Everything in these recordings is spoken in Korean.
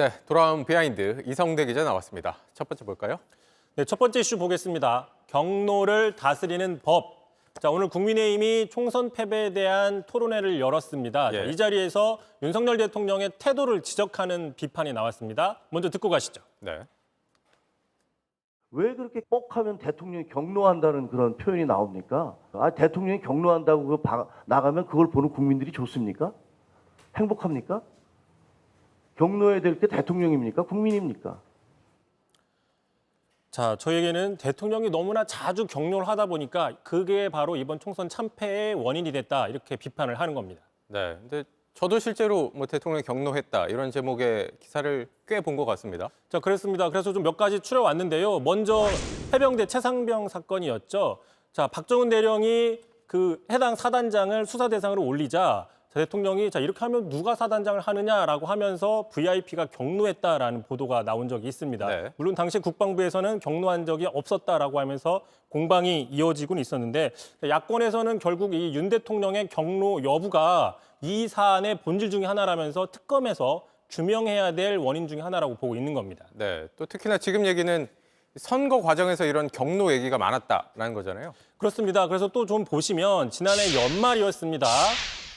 네, 돌아온 비하인드 이성대 기자 나왔습니다. 첫 번째 볼까요? 네, 첫 번째 이슈 보겠습니다. 경로를 다스리는 법. 자, 오늘 국민의힘이 총선 패배에 대한 토론회를 열었습니다. 자, 이 자리에서 윤석열 대통령의 태도를 지적하는 비판이 나왔습니다. 먼저 듣고 가시죠. 네. 왜 그렇게 꼭 하면 대통령이 경로한다는 그런 표현이 나옵니까? 대통령이 경로한다고 나가면 그걸 보는 국민들이 좋습니까? 행복합니까? 경로해야 될 게 대통령입니까? 국민입니까? 자, 저에게는 대통령이 너무나 자주 경로를 하다 보니까 그게 바로 이번 총선 참패의 원인이 됐다, 이렇게 비판을 하는 겁니다. 네, 근데 저도 실제로 대통령이 경로했다 이런 제목의 기사를 꽤 본 것 같습니다. 자, 그렇습니다. 그래서 좀 몇 가지 추려왔는데요. 먼저 해병대 최상병 사건이었죠. 자, 박정훈 대령이 그 해당 사단장을 수사 대상으로 올리자 대통령이 이렇게 하면 누가 사단장을 하느냐라고 하면서 VIP가 경로했다라는 보도가 나온 적이 있습니다. 네. 물론 당시 국방부에서는 경로한 적이 없었다라고 하면서 공방이 이어지고는 있었는데, 야권에서는 결국 이 윤 대통령의 경로 여부가 이 사안의 본질 중에 하나라면서 특검에서 규명해야 될 원인 중에 하나라고 보고 있는 겁니다. 네, 또 특히나 지금 얘기는 선거 과정에서 이런 경로 얘기가 많았다라는 거잖아요. 그렇습니다. 그래서 또 좀 보시면 지난해 연말이었습니다.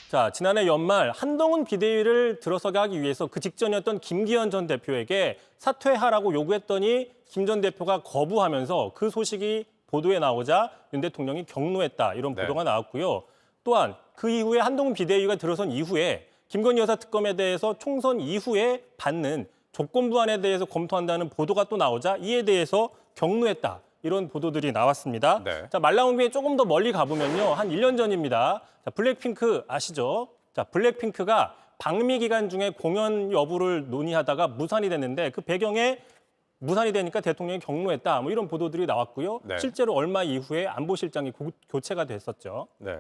자, 지난해 연말 한동훈 비대위를 들어서게 하기 위해서 그 직전이었던 김기현 전 대표에게 사퇴하라고 요구했더니 김 전 대표가 거부하면서 그 소식이 보도에 나오자 윤 대통령이 경로했다, 이런 보도가 나왔고요. 또한 그 이후에 한동훈 비대위가 들어선 이후에 김건희 여사 특검에 대해서 총선 이후에 받는 조건부안에 대해서 검토한다는 보도가 또 나오자 이에 대해서 경로했다, 이런 보도들이 나왔습니다. 네. 자, 말 나온 김에 조금 더 멀리 가보면요. 한 1년 전입니다. 자, 블랙핑크 아시죠? 자, 블랙핑크가 방미 기간 중에 공연 여부를 논의하다가 무산이 됐는데 그 배경에 무산이 되니까 대통령이 경로했다, 이런 보도들이 나왔고요. 네. 실제로 얼마 이후에 안보실장이 교체가 됐었죠. 네.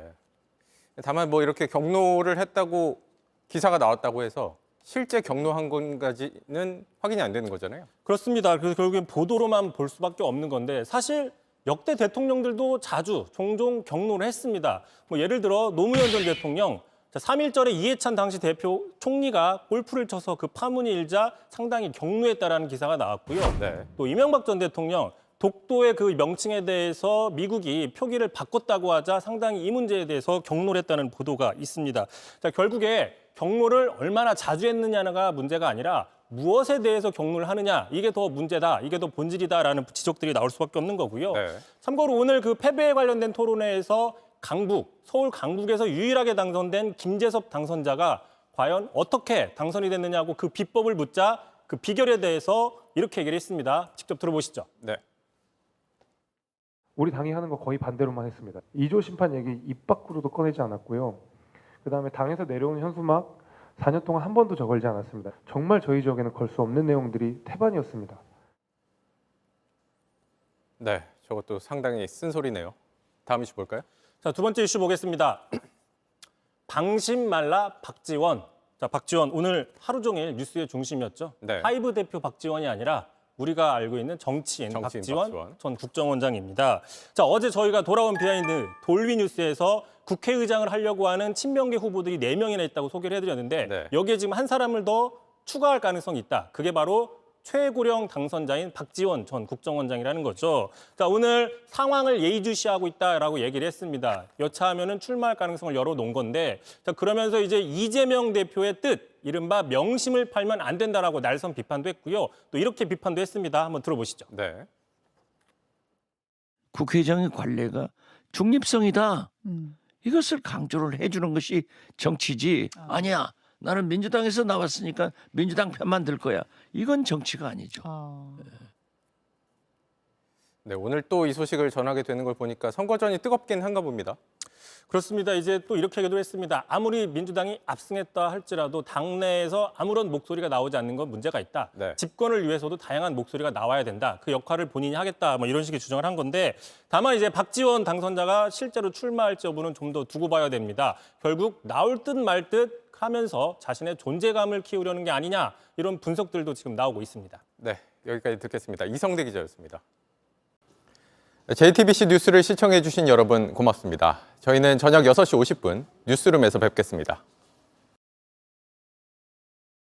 다만 이렇게 경로를 했다고 기사가 나왔다고 해서 실제 경로한 건가지는 확인이 안 되는 거잖아요. 그렇습니다. 그래서 결국엔 보도로만 볼 수밖에 없는 건데, 사실 역대 대통령들도 자주 종종 경로를 했습니다. 예를 들어 노무현 전 대통령 3.1절에 이해찬 당시 대표 총리가 골프를 쳐서 그 파문이 일자 상당히 경로했다라는 기사가 나왔고요. 네. 또 이명박 전 대통령 독도의 그 명칭에 대해서 미국이 표기를 바꿨다고 하자 상당히 이 문제에 대해서 경로를 했다는 보도가 있습니다. 자, 결국에 경로를 얼마나 자주 했느냐가 문제가 아니라 무엇에 대해서 경로를 하느냐, 이게 더 문제다, 이게 더 본질이다라는 지적들이 나올 수밖에 없는 거고요. 네. 참고로 오늘 그 패배에 관련된 토론회에서 서울 강북에서 유일하게 당선된 김재섭 당선자가 과연 어떻게 당선이 됐느냐고 그 비법을 묻자 그 비결에 대해서 이렇게 얘기를 했습니다. 직접 들어보시죠. 네. 우리 당이 하는 거 거의 반대로만 했습니다. 2조 심판 얘기 입 밖으로도 꺼내지 않았고요. 그다음에 당에서 내려오는 현수막 4년 동안 한 번도 적을지 않았습니다. 정말 저희 지역에는 걸 수 없는 내용들이 태반이었습니다. 네, 저것도 상당히 쓴소리네요. 다음 이슈 볼까요? 자, 두 번째 이슈 보겠습니다. 방심 말라 박지원. 자, 박지원 오늘 하루 종일 뉴스의 중심이었죠. 네. 하이브 대표 박지원이 아니라 우리가 알고 있는 정치인 박지원 전 국정원장입니다. 자, 어제 저희가 돌아온 비하인드 돌비 뉴스에서 국회의장을 하려고 하는 친명계 후보들이 4명이나 있다고 소개를 해드렸는데, 네. 여기에 지금 한 사람을 더 추가할 가능성이 있다. 그게 바로 최고령 당선자인 박지원 전 국정원장이라는 거죠. 자, 오늘 상황을 예의주시하고 있다라고 얘기를 했습니다. 여차하면은 출마할 가능성을 열어놓은 건데, 자, 그러면서 이제 이재명 대표의 뜻, 이른바 명심을 팔면 안 된다라고 날선 비판도 했고요. 또 이렇게 비판도 했습니다. 한번 들어보시죠. 네. 국회의장의 관례가 중립성이다. 이것을 강조를 해주는 것이 정치지. 아니야. 나는 민주당에서 나왔으니까 민주당 편만 들 거야. 이건 정치가 아니죠. 네, 오늘 또 이 소식을 전하게 되는 걸 보니까 선거전이 뜨겁긴 한가 봅니다. 그렇습니다. 이제 또 이렇게 얘기도 했습니다. 아무리 민주당이 압승했다 할지라도 당내에서 아무런 목소리가 나오지 않는 건 문제가 있다. 네. 집권을 위해서도 다양한 목소리가 나와야 된다. 그 역할을 본인이 하겠다. 이런 식의 주장을 한 건데, 다만 이제 박지원 당선자가 실제로 출마할지 여부는 좀 더 두고 봐야 됩니다. 결국 나올 듯 말 듯 하면서 자신의 존재감을 키우려는 게 아니냐, 이런 분석들도 지금 나오고 있습니다. 네, 여기까지 듣겠습니다. 이성대 기자였습니다. JTBC 뉴스를 시청해 주신 여러분 고맙습니다. 저희는 저녁 6시 50분 뉴스룸에서 뵙겠습니다.